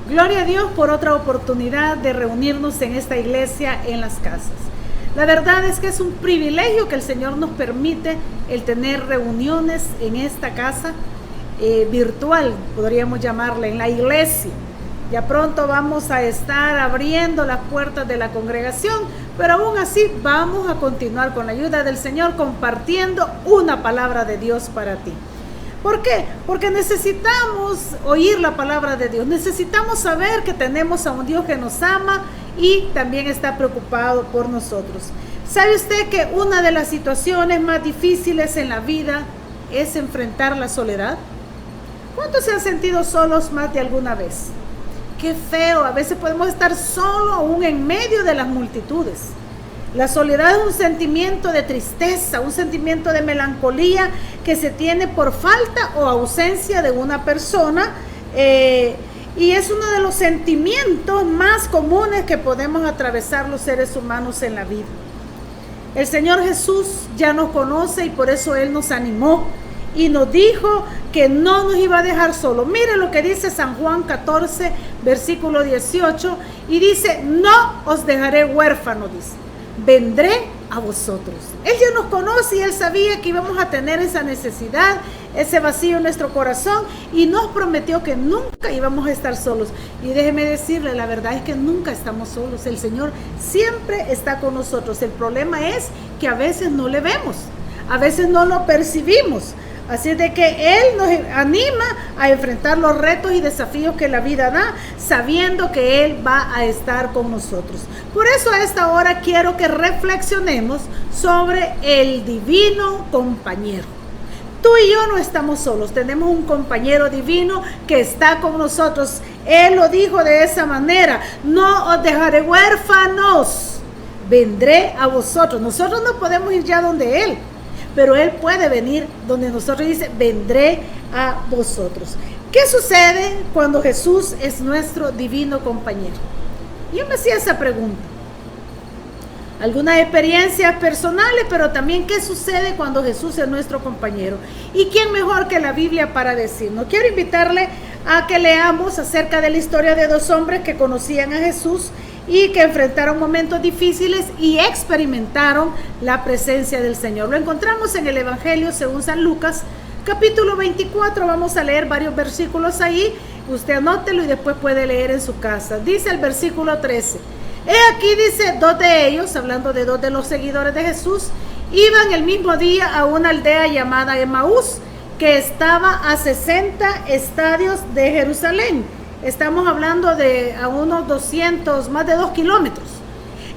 Gloria a Dios por otra oportunidad de reunirnos en esta iglesia en las casas. La verdad es que es un privilegio que el Señor nos permite el tener reuniones en esta casa virtual, podríamos llamarle, en la iglesia. Ya pronto vamos a estar abriendo las puertas de la congregación, pero aún así vamos a continuar con la ayuda del Señor compartiendo una palabra de Dios para ti. ¿Por qué? Porque necesitamos oír la palabra de Dios, necesitamos saber que tenemos a un Dios que nos ama y también está preocupado por nosotros. ¿Sabe usted que una de las situaciones más difíciles en la vida es enfrentar la soledad? ¿Cuántos se han sentido solos más de alguna vez? Qué feo, a veces podemos estar solos aún en medio de las multitudes. La soledad es un sentimiento de tristeza, un sentimiento de melancolía que se tiene por falta o ausencia de una persona y es uno de los sentimientos más comunes que podemos atravesar los seres humanos en la vida. El Señor Jesús ya nos conoce y por eso Él nos animó y nos dijo que no nos iba a dejar solos. Mire lo que dice San Juan 14, versículo 18, y dice: no os dejaré huérfanos, dice, vendré a vosotros. Él ya nos conoce y Él sabía que íbamos a tener esa necesidad, ese vacío en nuestro corazón, y nos prometió que nunca íbamos a estar solos. Y déjeme decirle, la verdad es que nunca estamos solos. El Señor siempre está con nosotros. El problema es que a veces no le vemos, a veces no lo percibimos. Así es de que Él nos anima a enfrentar los retos y desafíos que la vida da, sabiendo que Él va a estar con nosotros. Por eso a esta hora quiero que reflexionemos sobre el divino compañero. Tú y yo no estamos solos, tenemos un compañero divino que está con nosotros. Él lo dijo de esa manera: no os dejaré huérfanos, vendré a vosotros. Nosotros no podemos ir ya donde Él, pero Él puede venir donde nosotros. Dice: vendré a vosotros. ¿Qué sucede cuando Jesús es nuestro divino compañero? Yo me hacía esa pregunta. Algunas experiencias personales, pero también qué sucede cuando Jesús es nuestro compañero. ¿Y quién mejor que la Biblia para decirnos? Quiero invitarle a que leamos acerca de la historia de dos hombres que conocían a Jesús y que enfrentaron momentos difíciles y experimentaron la presencia del Señor. Lo encontramos en el Evangelio según San Lucas, capítulo 24. Vamos a leer varios versículos ahí. Usted anótelo y después puede leer en su casa. Dice el versículo 13. He aquí, dice, dos de ellos, hablando de dos de los seguidores de Jesús, iban el mismo día a una aldea llamada Emaús, que estaba a 60 estadios de Jerusalén. Estamos hablando de a unos 200, más de 2 kilómetros.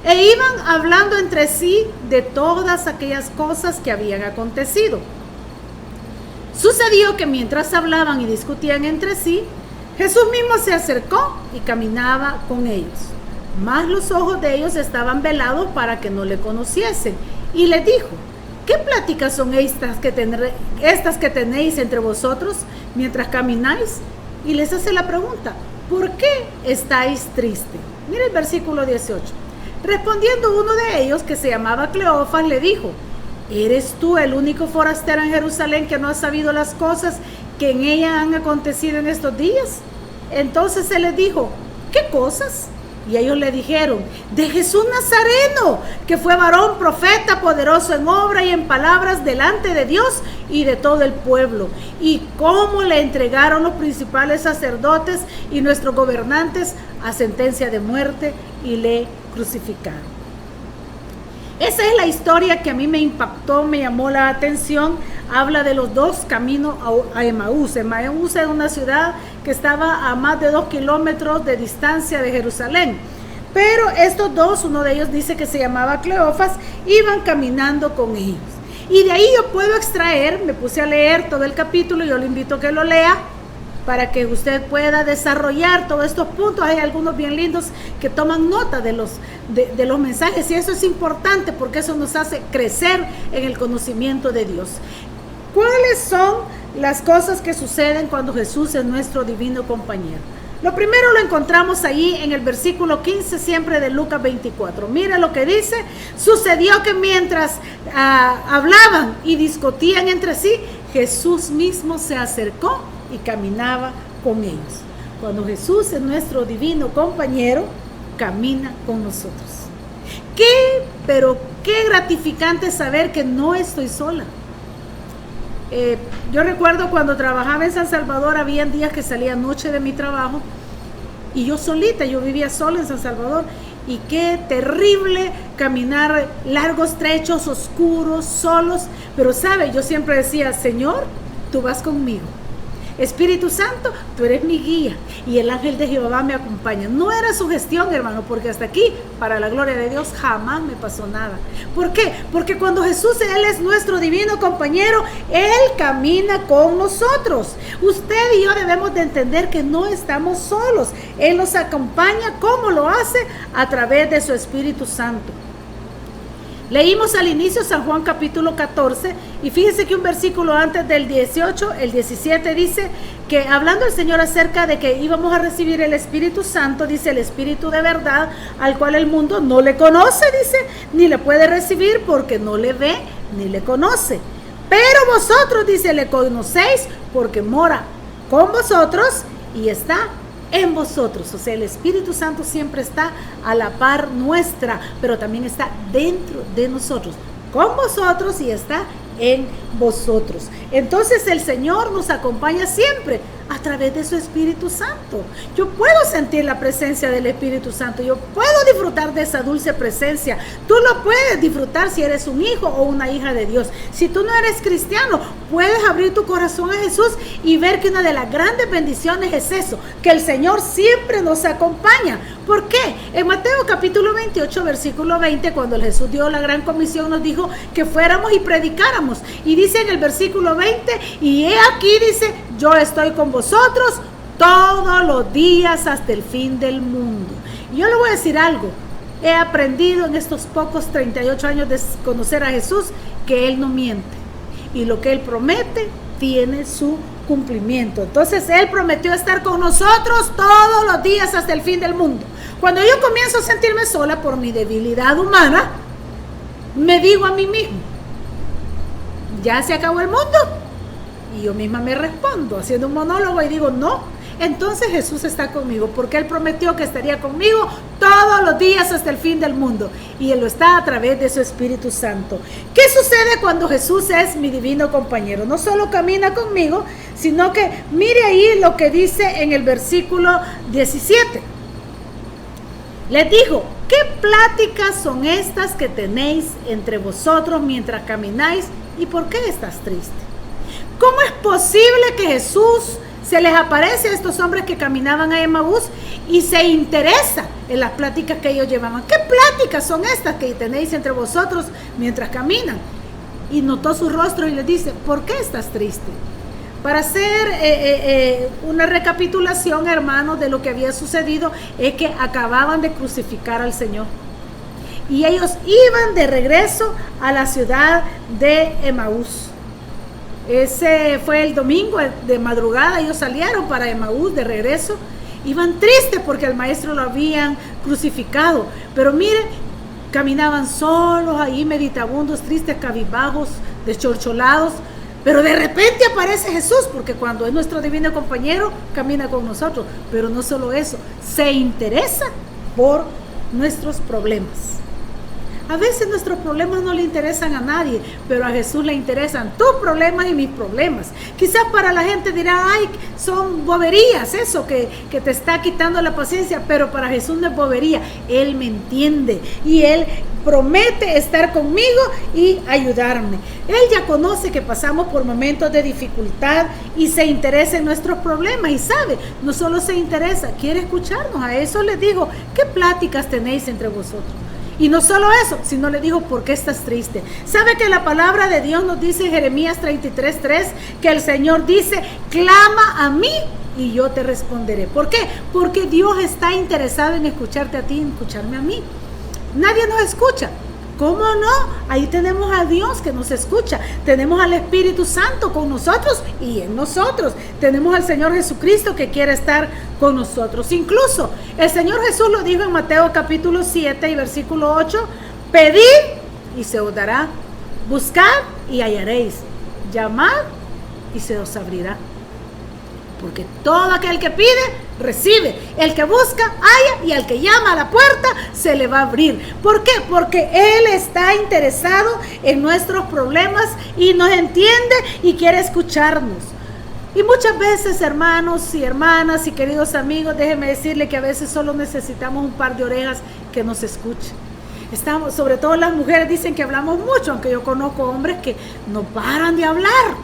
E iban hablando entre sí de todas aquellas cosas que habían acontecido. Sucedió que mientras hablaban y discutían entre sí, Jesús mismo se acercó y caminaba con ellos. Mas los ojos de ellos estaban velados para que no le conociesen. Y les dijo: ¿qué pláticas son estas que tenéis entre vosotros mientras camináis? Y les hace la pregunta: ¿por qué estáis tristes? Mira el versículo 18. Respondiendo uno de ellos, que se llamaba Cleofas, le dijo: ¿eres tú el único forastero en Jerusalén que no ha sabido las cosas que en ella han acontecido en estos días? Entonces él les dijo: ¿qué cosas? Y ellos le dijeron: de Jesús Nazareno, que fue varón, profeta, poderoso en obra y en palabras delante de Dios y de todo el pueblo, y cómo le entregaron los principales sacerdotes y nuestros gobernantes a sentencia de muerte y le crucificaron. Esa es la historia que a mí me impactó, me llamó la atención. Habla de los dos caminos a Emaús. Emaús es una ciudad que estaba a más de 2 kilómetros de distancia de Jerusalén. Pero estos dos, uno de ellos dice que se llamaba Cleofas, iban caminando con ellos. Y de ahí yo puedo extraer, me puse a leer todo el capítulo, yo le invito a que lo lea, para que usted pueda desarrollar todos estos puntos. Hay algunos bien lindos que toman nota de los mensajes, y eso es importante porque eso nos hace crecer en el conocimiento de Dios. ¿Cuáles son las cosas que suceden cuando Jesús es nuestro divino compañero? Lo primero lo encontramos ahí en el versículo 15, siempre de Lucas 24. Mira lo que dice: sucedió que mientras hablaban y discutían entre sí, Jesús mismo se acercó y caminaba con ellos. Cuando Jesús es nuestro divino compañero, camina con nosotros. Pero qué gratificante saber que no estoy sola. Yo recuerdo cuando trabajaba en San Salvador, había días que salía noche de mi trabajo y yo solita, yo vivía sola en San Salvador, y qué terrible caminar largos trechos, oscuros, solos, pero sabe, yo siempre decía, Señor, tú vas conmigo. Espíritu Santo, tú eres mi guía y el ángel de Jehová me acompaña. No era sugestión, hermano, porque hasta aquí, para la gloria de Dios, jamás me pasó nada. ¿Por qué? Porque cuando Jesús, Él es nuestro divino compañero, Él camina con nosotros. Usted y yo debemos de entender que no estamos solos. Él nos acompaña. ¿Cómo lo hace? A través de su Espíritu Santo. Leímos al inicio San Juan capítulo 14 y fíjense que un versículo antes del 18, el 17 dice que hablando el Señor acerca de que íbamos a recibir el Espíritu Santo, dice el Espíritu de verdad, al cual el mundo no le conoce, dice, ni le puede recibir porque no le ve ni le conoce. Pero vosotros, dice, le conocéis porque mora con vosotros y está en vosotros. O sea, el Espíritu Santo siempre está a la par nuestra, pero también está dentro de nosotros, con vosotros y está en vosotros. Entonces el Señor nos acompaña siempre a través de su Espíritu Santo. Yo puedo sentir la presencia del Espíritu Santo, yo puedo disfrutar de esa dulce presencia. Tú lo puedes disfrutar si eres un hijo o una hija de Dios. Si tú no eres cristiano, puedes abrir tu corazón a Jesús y ver que una de las grandes bendiciones es eso, que el Señor siempre nos acompaña. ¿Por qué? En Mateo capítulo 28, versículo 20, cuando Jesús dio la gran comisión, nos dijo que fuéramos y predicáramos. Y dice en el versículo 20, y he aquí, dice, yo estoy con vosotros todos los días hasta el fin del mundo. Y yo le voy a decir algo. He aprendido en estos pocos 38 años de conocer a Jesús que Él no miente. Y lo que Él promete tiene su cumplimiento. Entonces Él prometió estar con nosotros todos los días hasta el fin del mundo. Cuando yo comienzo a sentirme sola por mi debilidad humana, me digo a mí mismo, ya se acabó el mundo. Y yo misma me respondo haciendo un monólogo y digo, no, entonces Jesús está conmigo, porque Él prometió que estaría conmigo todos los días hasta el fin del mundo, y Él lo está a través de su Espíritu Santo. ¿Qué sucede cuando Jesús es mi divino compañero? No solo camina conmigo, sino que mire ahí lo que dice en el versículo 17. Les dijo, ¿qué pláticas son estas que tenéis entre vosotros mientras camináis? ¿Y por qué estás triste? ¿Cómo es posible que Jesús se les aparece a estos hombres que caminaban a Emaús y se interesa en las pláticas que ellos llevaban? ¿Qué pláticas son estas que tenéis entre vosotros mientras caminan? Y notó su rostro y les dice, ¿por qué estás triste? Para hacer una recapitulación, hermanos, de lo que había sucedido, es que acababan de crucificar al Señor. Y ellos iban de regreso a la ciudad de Emaús. Ese fue el domingo de madrugada, ellos salieron para Emaús de regreso. Iban tristes porque al maestro lo habían crucificado. Pero miren, caminaban solos ahí, meditabundos, tristes, cabizbajos, deschorcholados. Pero de repente aparece Jesús, porque cuando es nuestro divino compañero, camina con nosotros. Pero no solo eso, se interesa por nuestros problemas. A veces nuestros problemas no le interesan a nadie, pero a Jesús le interesan tus problemas y mis problemas. Quizás para la gente dirá, ay, son boberías eso que te está quitando la paciencia, pero para Jesús no es bobería. Él me entiende y Él promete estar conmigo y ayudarme. Él ya conoce que pasamos por momentos de dificultad y se interesa en nuestros problemas y sabe, no solo se interesa, quiere escucharnos. A eso les digo, ¿qué pláticas tenéis entre vosotros? Y no solo eso, sino le digo, ¿por qué estás triste? ¿Sabe que la palabra de Dios nos dice en Jeremías 33:3 que el Señor dice, clama a mí y yo te responderé? ¿Por qué? Porque Dios está interesado en escucharte a ti y en escucharme a mí. Nadie nos escucha. ¿Cómo no? Ahí tenemos a Dios que nos escucha. Tenemos al Espíritu Santo con nosotros y en nosotros. Tenemos al Señor Jesucristo que quiere estar con nosotros. Incluso el Señor Jesús lo dijo en Mateo capítulo 7 y versículo 8. Pedid y se os dará. Buscad y hallaréis. Llamad y se os abrirá. porque todo aquel que pide, recibe. El que busca, halla, y al que llama a la puerta, se le va a abrir. ¿Por qué? Porque Él está interesado en nuestros problemas y nos entiende y quiere escucharnos. Y muchas veces, hermanos y hermanas y queridos amigos, déjenme decirle que a veces solo necesitamos un par de orejas que nos escuchen. Sobre todo las mujeres dicen que hablamos mucho, aunque yo conozco hombres que no paran de hablar.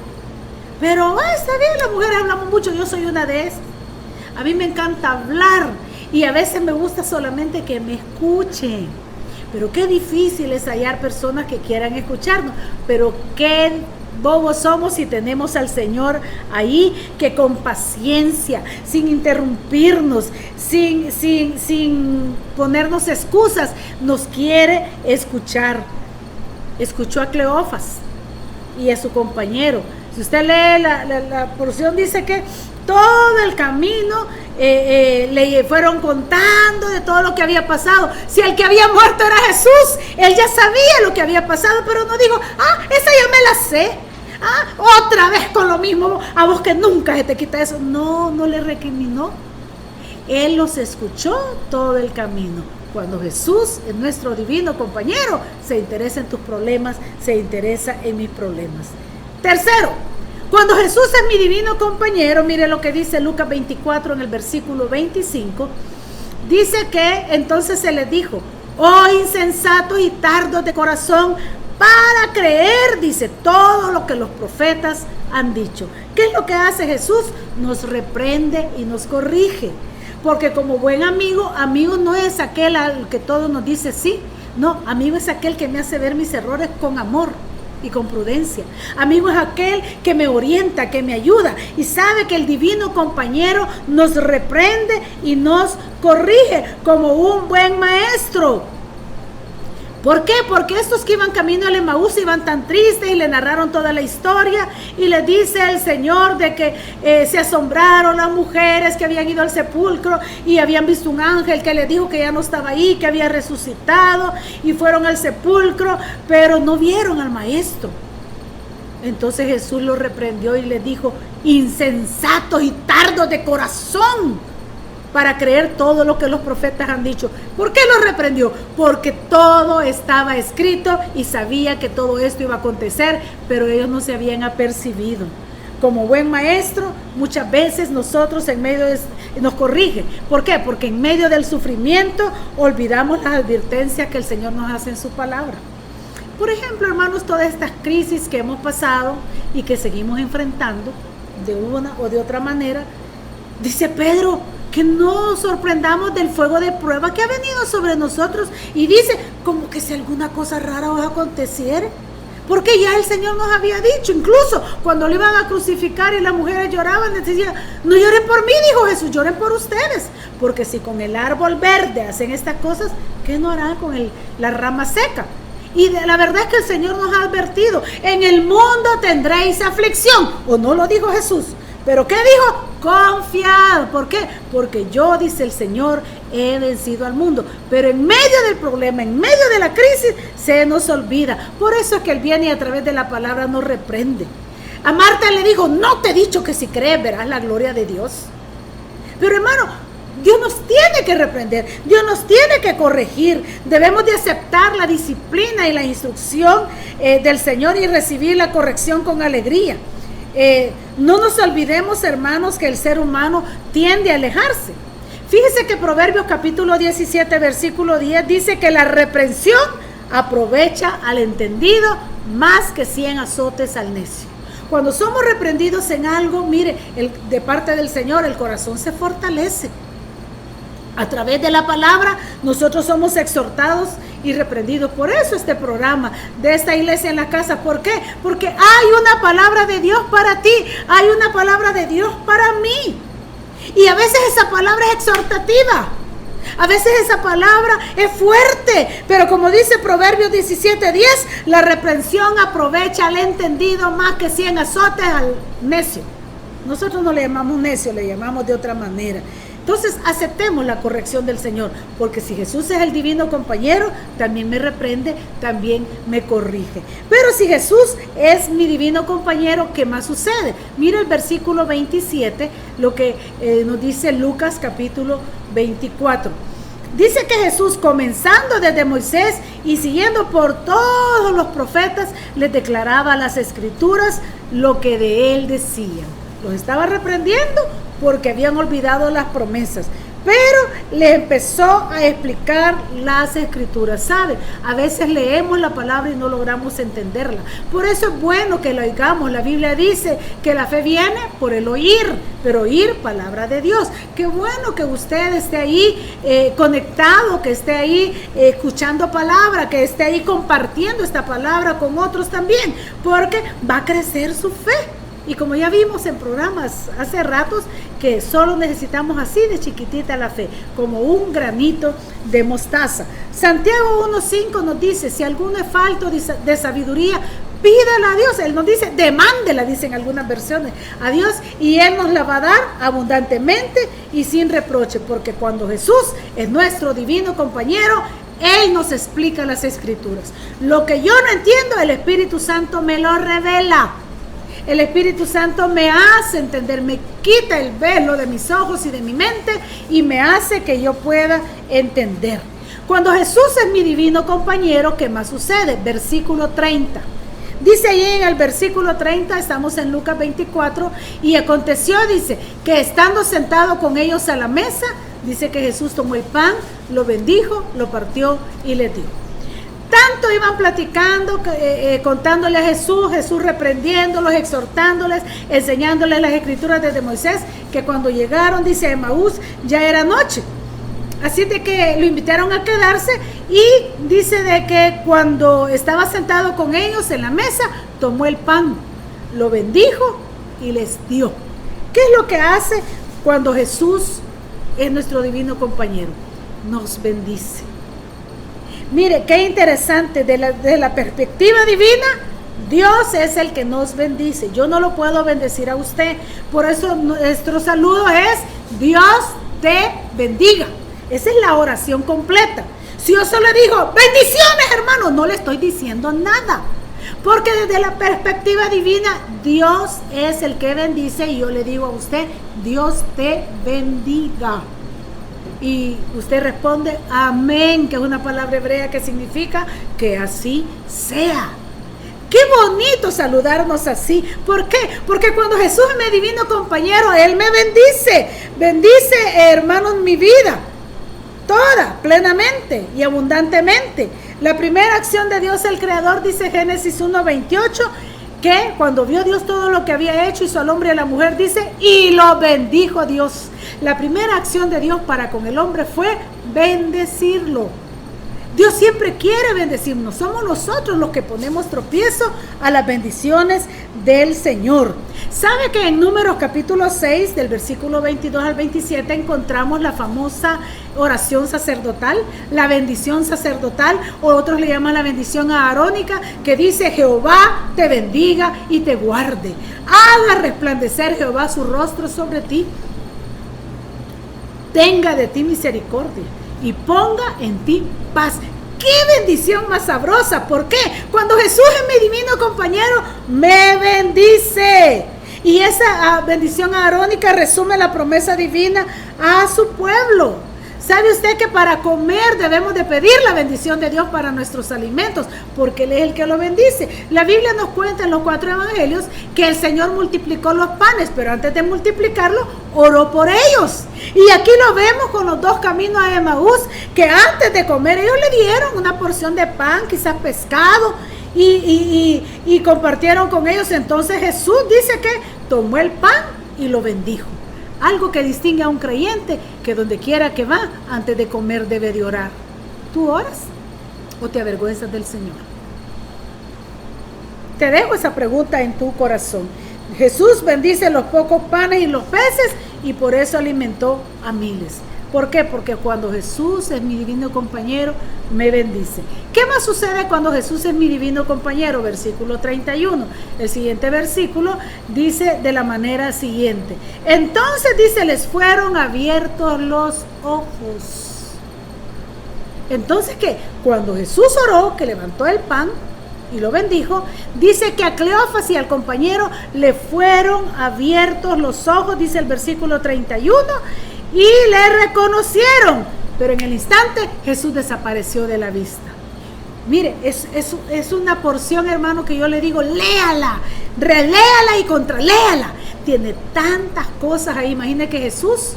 Pero está bien, las mujeres hablamos mucho, yo soy una de esas. A mí me encanta hablar y a veces me gusta solamente que me escuchen. Pero qué difícil es hallar personas que quieran escucharnos. Pero qué bobos somos si tenemos al Señor ahí, que con paciencia, sin interrumpirnos, sin ponernos excusas, nos quiere escuchar. Escuchó a Cleofas y a su compañero. Si usted lee la porción, dice que todo el camino le fueron contando de todo lo que había pasado. Si el que había muerto era Jesús, él ya sabía lo que había pasado, pero no dijo, esa ya me la sé. Otra vez con lo mismo, a vos que nunca se te quita eso. No le recriminó. Él los escuchó todo el camino. Cuando Jesús es nuestro divino compañero, se interesa en tus problemas, se interesa en mis problemas. Tercero, cuando Jesús es mi divino compañero, mire lo que dice Lucas 24 en el versículo 25, dice que entonces se les dijo, oh insensatos y tardos de corazón para creer, dice, todo lo que los profetas han dicho. ¿Qué es lo que hace Jesús? Nos reprende y nos corrige, porque como buen amigo no es aquel al que todo nos dice sí, no, amigo es aquel que me hace ver mis errores con amor y con prudencia. Amigo es aquel que me orienta, que me ayuda y sabe que el divino compañero nos reprende y nos corrige como un buen maestro. ¿Por qué? Porque estos que iban camino al Emaús iban tan tristes y le narraron toda la historia y le dice el Señor de que se asombraron las mujeres que habían ido al sepulcro y habían visto un ángel que les dijo que ya no estaba ahí, que había resucitado, y fueron al sepulcro, pero no vieron al maestro. Entonces Jesús los reprendió y les dijo, insensatos y tardos de corazón para creer todo lo que los profetas han dicho. ¿Por qué los reprendió? Porque todo estaba escrito y sabía que todo esto iba a acontecer, pero ellos no se habían apercibido. Como buen maestro, muchas veces nosotros nos corrige. ¿Por qué? Porque en medio del sufrimiento olvidamos las advertencias que el Señor nos hace en su palabra. Por ejemplo, hermanos, todas estas crisis que hemos pasado y que seguimos enfrentando de una o de otra manera, dice Pedro, que no nos sorprendamos del fuego de prueba que ha venido sobre nosotros, y dice, como que si alguna cosa rara os aconteciera, porque ya el Señor nos había dicho, incluso cuando lo iban a crucificar y las mujeres lloraban, les decía, no lloren por mí, dijo Jesús, lloren por ustedes, porque si con el árbol verde hacen estas cosas, ¿qué no harán con la rama seca? Y la verdad es que el Señor nos ha advertido, en el mundo tendréis aflicción, o no lo dijo Jesús, pero ¿qué dijo? Confiad. ¿Por qué? Porque yo, dice el Señor, he vencido al mundo. Pero en medio del problema, en medio de la crisis, se nos olvida. Por eso es que Él viene y a través de la palabra nos reprende. A Marta le dijo, no te he dicho que si crees verás la gloria de Dios. Pero hermano, Dios nos tiene que reprender, Dios nos tiene que corregir. Debemos de aceptar la disciplina y la instrucción del Señor y recibir la corrección con alegría. No nos olvidemos, hermanos, que el ser humano tiende a alejarse. Fíjese que Proverbios capítulo 17 versículo 10 dice que la reprensión aprovecha al entendido más que 100 azotes al necio. Cuando somos reprendidos en algo, mire, de parte del Señor, el corazón se fortalece. A través de la palabra nosotros somos exhortados y reprendidos. Por eso este programa de esta iglesia en la casa. ¿Por qué? Porque hay una palabra de Dios para ti, hay una palabra de Dios para mí. Y a veces esa palabra es exhortativa, a veces esa palabra es fuerte, pero como dice Proverbios 17:10, la reprensión aprovecha al entendido más que 100 azotes al necio. Nosotros no le llamamos necio, le llamamos de otra manera. Entonces aceptemos la corrección del Señor, porque si Jesús es el divino compañero, también me reprende, también me corrige. Pero si Jesús es mi divino compañero, ¿qué más sucede? Mira el versículo 27, lo que nos dice Lucas capítulo 24. Dice que Jesús, comenzando desde Moisés y siguiendo por todos los profetas, les declaraba las escrituras lo que de él decían. Los estaba reprendiendo porque habían olvidado las promesas, pero le empezó a explicar las escrituras. ¿Sabe? A veces leemos la palabra y no logramos entenderla. Por eso es bueno que la oigamos. La Biblia dice que la fe viene por el oír, pero oír palabra de Dios. Qué bueno que usted esté ahí conectado, que esté ahí escuchando palabra, que esté ahí compartiendo esta palabra con otros también, porque va a crecer su fe. Y como ya vimos en programas hace ratos, que solo necesitamos así de chiquitita la fe, como un granito de mostaza. Santiago 1:5 nos dice, si alguno es falto de sabiduría, pídala a Dios. Él nos dice, demándela, dicen algunas versiones, a Dios, y Él nos la va a dar abundantemente y sin reproche, porque cuando Jesús es nuestro divino compañero, Él nos explica las escrituras. Lo que yo no entiendo, el Espíritu Santo me lo revela. El Espíritu Santo me hace entender, me quita el velo de mis ojos y de mi mente y me hace que yo pueda entender. Cuando Jesús es mi divino compañero, ¿qué más sucede? Versículo 30. Dice ahí en el versículo 30, estamos en Lucas 24, y aconteció, dice, que estando sentado con ellos a la mesa, dice que Jesús tomó el pan, lo bendijo, lo partió y le dio. Tanto iban platicando, contándole a Jesús, Jesús reprendiéndolos, exhortándoles, enseñándoles las escrituras desde Moisés, que cuando llegaron, dice, a Emaús, ya era noche. Así de que lo invitaron a quedarse, y dice de que cuando estaba sentado con ellos en la mesa, tomó el pan, lo bendijo y les dio. ¿Qué es lo que hace cuando Jesús es nuestro divino compañero? Nos bendice. Mire, qué interesante, de la perspectiva divina, Dios es el que nos bendice. Yo no lo puedo bendecir a usted. Por eso nuestro saludo es, Dios te bendiga. Esa es la oración completa. Si yo solo digo, bendiciones, hermano, no le estoy diciendo nada. Porque desde la perspectiva divina, Dios es el que bendice, y yo le digo a usted, Dios te bendiga. Y usted responde, amén, que es una palabra hebrea que significa que así sea. Qué bonito saludarnos así. ¿Por qué? Porque cuando Jesús es mi divino compañero, Él me bendice. Bendice, hermanos, mi vida toda, plenamente y abundantemente. La primera acción de Dios el Creador, dice Génesis 1:28, que cuando vio Dios todo lo que había hecho, hizo al hombre y a la mujer, dice, y lo bendijo Dios. La primera acción de Dios para con el hombre fue bendecirlo. Dios siempre quiere bendecirnos. Somos nosotros los que ponemos tropiezo a las bendiciones del Señor. ¿Sabe que en Números capítulo 6, del versículo 22 al 27, encontramos la famosa oración sacerdotal, la bendición sacerdotal, o otros le llaman la bendición arónica, que dice, Jehová te bendiga y te guarde. Haga resplandecer Jehová su rostro sobre ti, tenga de ti misericordia y ponga en ti paz. ¡Qué bendición más sabrosa! ¿Por qué? Cuando Jesús es mi divino compañero, me bendice. Y esa bendición arónica resume la promesa divina a su pueblo. ¿Sabe usted que para comer debemos de pedir la bendición de Dios para nuestros alimentos? Porque Él es el que lo bendice. La Biblia nos cuenta en los 4 evangelios que el Señor multiplicó los panes, pero antes de multiplicarlo, oró por ellos. Y aquí lo vemos con los 2 caminos a Emaús, que antes de comer ellos le dieron una porción de pan, quizás pescado, y compartieron con ellos. Entonces Jesús dice que tomó el pan y lo bendijo. Algo que distingue a un creyente, que donde quiera que va, antes de comer debe de orar. ¿Tú oras o te avergüenzas del Señor? Te dejo esa pregunta en tu corazón. Jesús bendice los pocos panes y los peces, y por eso alimentó a miles. ¿Por qué? Porque cuando Jesús es mi divino compañero, me bendice. ¿Qué más sucede cuando Jesús es mi divino compañero? Versículo 31. El siguiente versículo dice de la manera siguiente. Entonces dice, les fueron abiertos los ojos. Entonces, ¿qué? Cuando Jesús oró, que levantó el pan y lo bendijo, dice que a Cleofas y al compañero le fueron abiertos los ojos, dice el versículo 31, y le reconocieron, pero en el instante Jesús desapareció de la vista. Mire, es una porción, hermano, que yo le digo, léala, reléala y contraléala. Tiene tantas cosas ahí. Imagine que Jesús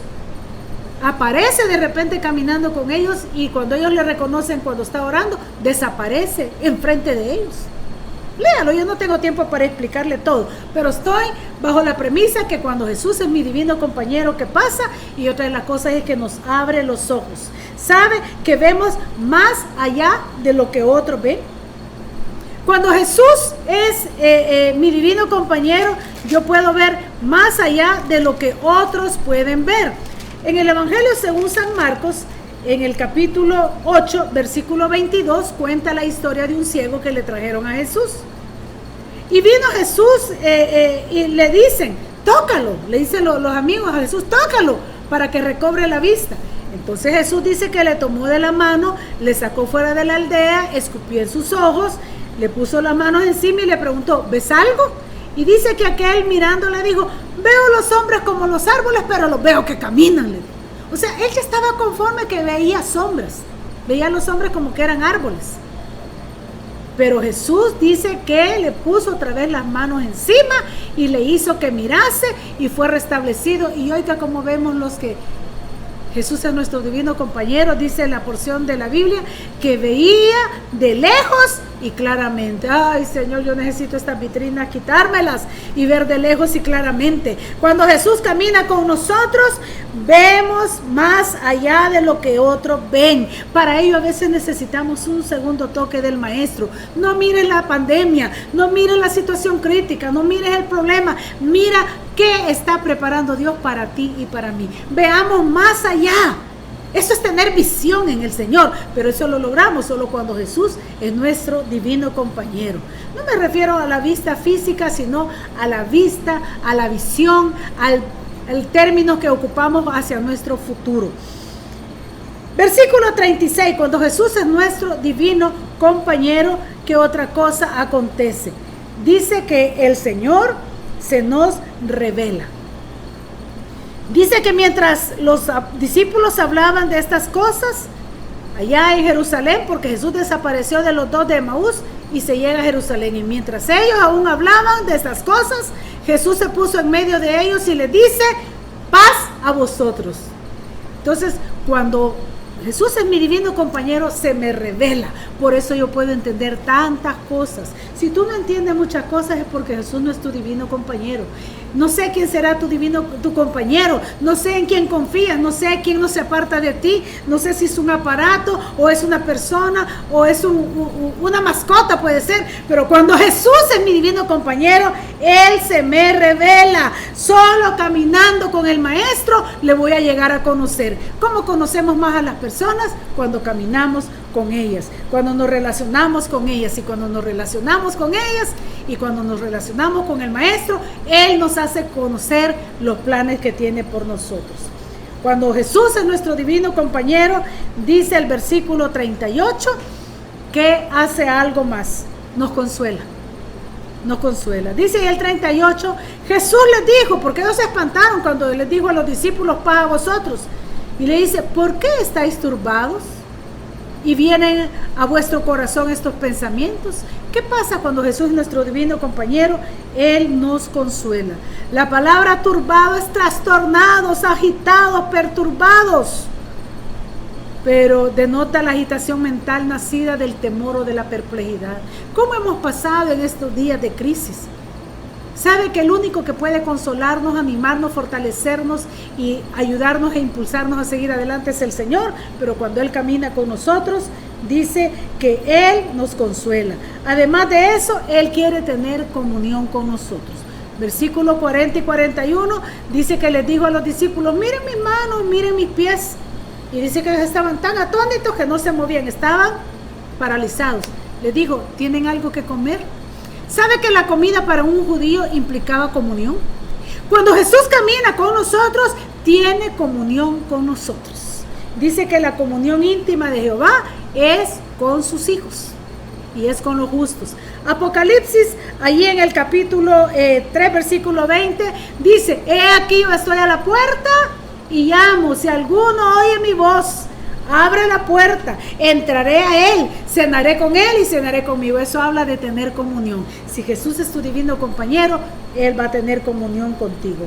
aparece de repente caminando con ellos, y cuando ellos le reconocen cuando está orando, desaparece enfrente de ellos. Léalo, yo no tengo tiempo para explicarle todo, pero estoy bajo la premisa que cuando Jesús es mi divino compañero, ¿qué pasa? Y otra de las cosas es que nos abre los ojos. ¿Sabe? Que vemos más allá de lo que otros ven. Cuando Jesús es mi divino compañero, yo puedo ver más allá de lo que otros pueden ver. En el Evangelio según San Marcos, en el capítulo 8, versículo 22, cuenta la historia de un ciego que le trajeron a Jesús. Y vino Jesús y le dicen, tócalo. Le dicen los amigos a Jesús, tócalo para que recobre la vista. Entonces Jesús dice que le tomó de la mano, le sacó fuera de la aldea, escupió en sus ojos, le puso las manos encima y le preguntó, ¿ves algo? Y dice que aquel mirando le dijo, veo los hombres como los árboles, pero los veo que caminan, le dijo. O sea, él ya estaba conforme que veía sombras, veía a los hombres como que eran árboles. Pero Jesús dice que le puso otra vez las manos encima y le hizo que mirase y fue restablecido. Y oiga cómo vemos los que Jesús es nuestro divino compañero, dice la porción de la Biblia, que veía de lejos y claramente. Ay, Señor, yo necesito estas vitrinas, quitármelas y ver de lejos y claramente. Cuando Jesús camina con nosotros, vemos más allá de lo que otros ven. Para ello a veces necesitamos un segundo toque del Maestro. No mires la pandemia, no mires la situación crítica, no mires el problema, mira qué está preparando Dios para ti y para mí. Veamos más allá. Eso es tener visión en el Señor, pero eso lo logramos solo cuando Jesús es nuestro divino compañero. No me refiero a la vista física, sino a la vista, a la visión, al término que ocupamos hacia nuestro futuro. Versículo 36, cuando Jesús es nuestro divino compañero, ¿qué otra cosa acontece? Dice que el Señor se nos revela. Dice que mientras los discípulos hablaban de estas cosas allá en Jerusalén, porque Jesús desapareció de los dos de Emaús y se llega a Jerusalén, y mientras ellos aún hablaban de estas cosas, Jesús se puso en medio de ellos y les dice, paz a vosotros. Entonces, cuando Jesús es mi divino compañero, se me revela. Por eso yo puedo entender tantas cosas. Si tú no entiendes muchas cosas es porque Jesús no es tu divino compañero. No sé quién será tu compañero, no sé en quién confías, no sé quién no se aparta de ti, no sé si es un aparato o es una persona o es una mascota, puede ser, pero cuando Jesús es mi divino compañero, Él se me revela. Solo caminando con el Maestro le voy a llegar a conocer. ¿Cómo conocemos más a las personas? Cuando caminamos con ellas, cuando nos relacionamos con ellas, y cuando nos relacionamos con ellas y cuando nos relacionamos con el Maestro, Él nos hace conocer los planes que tiene por nosotros. Cuando Jesús es nuestro divino compañero, dice el versículo 38 que hace algo más, nos consuela. Nos consuela. Dice el 38, Jesús les dijo, porque ellos se espantaron cuando les dijo a los discípulos, paz a vosotros, y le dice, ¿por qué estáis turbados? Y vienen a vuestro corazón estos pensamientos. ¿Qué pasa cuando Jesús es nuestro divino compañero? Él nos consuela. La palabra turbado es trastornados, agitados, perturbados, pero denota la agitación mental nacida del temor o de la perplejidad. ¿Cómo hemos pasado en estos días de crisis? Sabe que el único que puede consolarnos, animarnos, fortalecernos y ayudarnos e impulsarnos a seguir adelante es el Señor, pero cuando Él camina con nosotros, dice que Él nos consuela. Además de eso, Él quiere tener comunión con nosotros. Versículos 40 y 41 dice que les dijo a los discípulos, miren mis manos, miren mis pies. Y dice que ellos estaban tan atónitos que no se movían, estaban paralizados. Les dijo, ¿tienen algo que comer? ¿Sabe que la comida para un judío implicaba comunión? Cuando Jesús camina con nosotros, tiene comunión con nosotros. Dice que la comunión íntima de Jehová es con sus hijos y es con los justos. Apocalipsis, allí en el capítulo 3, versículo 20, dice, he aquí yo estoy a la puerta y llamo, si alguno oye mi voz, abre la puerta, entraré a él, cenaré con él y cenaré conmigo. Eso habla de tener comunión. Si Jesús es tu divino compañero, él va a tener comunión contigo.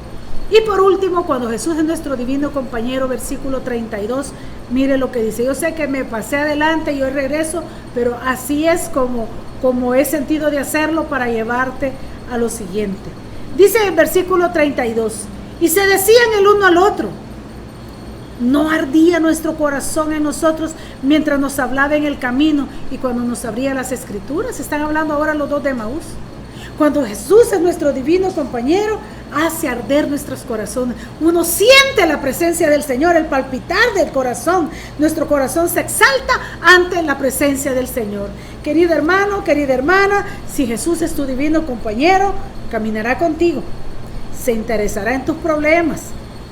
Y por último, cuando Jesús es nuestro divino compañero, versículo 32, mire lo que dice. Yo sé que me pasé adelante y hoy regreso, pero así es como he sentido de hacerlo para llevarte a lo siguiente. Dice en versículo 32, y se decían el uno al otro, ¿no ardía nuestro corazón en nosotros mientras nos hablaba en el camino y cuando nos abría las escrituras? Están hablando ahora los dos de Emaús. Cuando Jesús es nuestro divino compañero, hace arder nuestros corazones. Uno siente la presencia del Señor, el palpitar del corazón. Nuestro corazón se exalta ante la presencia del Señor. Querido hermano, querida hermana, si Jesús es tu divino compañero, caminará contigo, se interesará en tus problemas,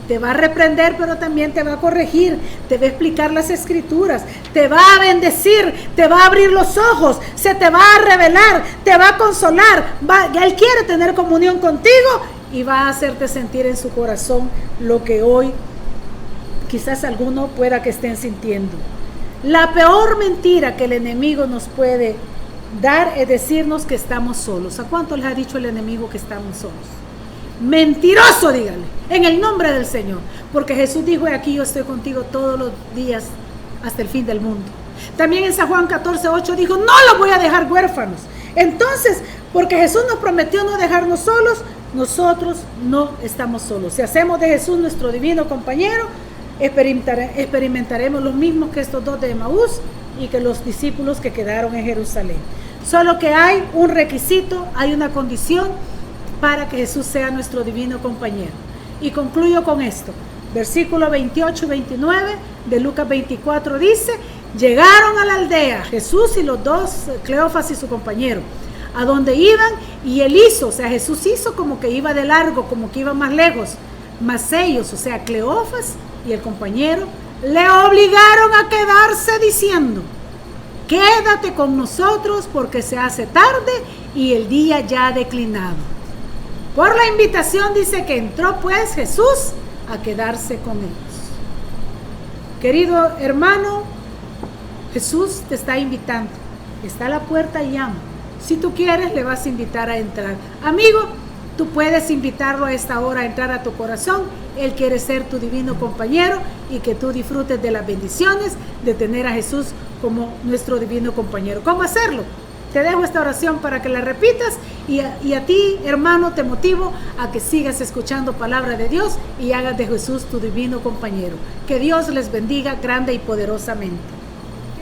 te va a reprender, pero también te va a corregir, te va a explicar las escrituras, te va a bendecir, te va a abrir los ojos, se te va a revelar, te va a consolar. Él quiere tener comunión contigo y va a hacerte sentir en su corazón lo que hoy quizás alguno pueda que estén sintiendo. La peor mentira que el enemigo nos puede dar es decirnos que estamos solos. ¿A cuánto les ha dicho el enemigo que estamos solos? Mentiroso, dígale, en el nombre del Señor, porque Jesús dijo, aquí yo estoy contigo todos los días hasta el fin del mundo. También en San Juan 14:8 dijo, no los voy a dejar huérfanos. Entonces, porque Jesús nos prometió no dejarnos solos, nosotros no estamos solos. Si hacemos de Jesús nuestro divino compañero, experimentaremos lo mismo que estos dos de Emaús y que los discípulos que quedaron en Jerusalén. Solo que hay un requisito, hay una condición para que Jesús sea nuestro divino compañero. Y concluyo con esto. Versículo 28 y 29 de Lucas 24 dice, llegaron a la aldea, Jesús y los dos, Cleofas y su compañero, a donde iban, y él hizo, o sea, Jesús hizo como que iba de largo, como que iba más lejos, mas ellos, o sea, Cleofas y el compañero, le obligaron a quedarse diciendo, quédate con nosotros porque se hace tarde y el día ya ha declinado. Por la invitación dice que entró pues Jesús a quedarse con ellos. Querido hermano, Jesús te está invitando. Está a la puerta y llama. Si tú quieres, le vas a invitar a entrar. Amigo, tú puedes invitarlo a esta hora a entrar a tu corazón. Él quiere ser tu divino compañero y que tú disfrutes de las bendiciones de tener a Jesús como nuestro divino compañero. ¿Cómo hacerlo? Te dejo esta oración para que la repitas y a ti, hermano, te motivo a que sigas escuchando palabra de Dios y hagas de Jesús tu divino compañero. Que Dios les bendiga grande y poderosamente.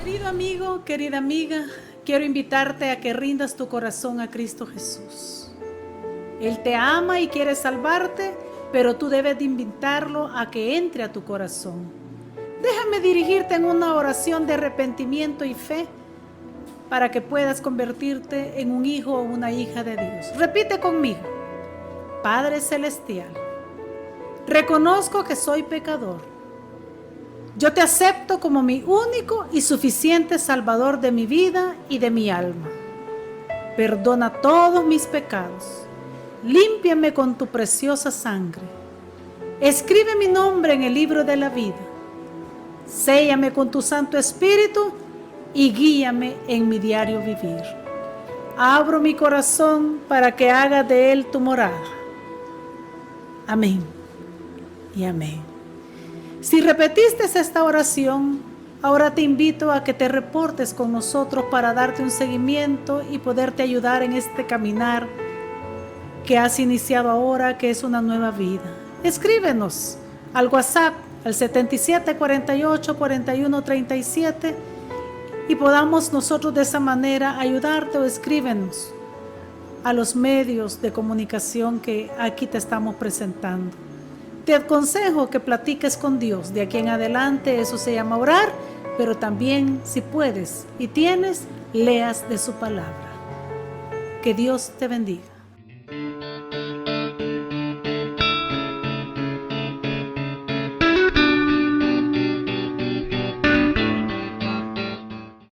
Querido amigo, querida amiga, quiero invitarte a que rindas tu corazón a Cristo Jesús. Él te ama y quiere salvarte, pero tú debes de invitarlo a que entre a tu corazón. Déjame dirigirte en una oración de arrepentimiento y fe para que puedas convertirte en un hijo o una hija de Dios. Repite conmigo. Padre Celestial, reconozco que soy pecador. Yo te acepto como mi único y suficiente Salvador de mi vida y de mi alma. Perdona todos mis pecados. Límpiame con tu preciosa sangre. Escribe mi nombre en el libro de la vida. Séllame con tu Santo Espíritu y guíame en mi diario vivir. Abro mi corazón para que hagas de él tu morada. Amén y amén. Si repetiste esta oración, ahora te invito a que te reportes con nosotros para darte un seguimiento y poderte ayudar en este caminar que has iniciado ahora, que es una nueva vida. Escríbenos al WhatsApp al 77484137 y podamos nosotros de esa manera ayudarte, o escríbenos a los medios de comunicación que aquí te estamos presentando. Te aconsejo que platiques con Dios. De aquí en adelante eso se llama orar, pero también si puedes y tienes, leas de su palabra. Que Dios te bendiga.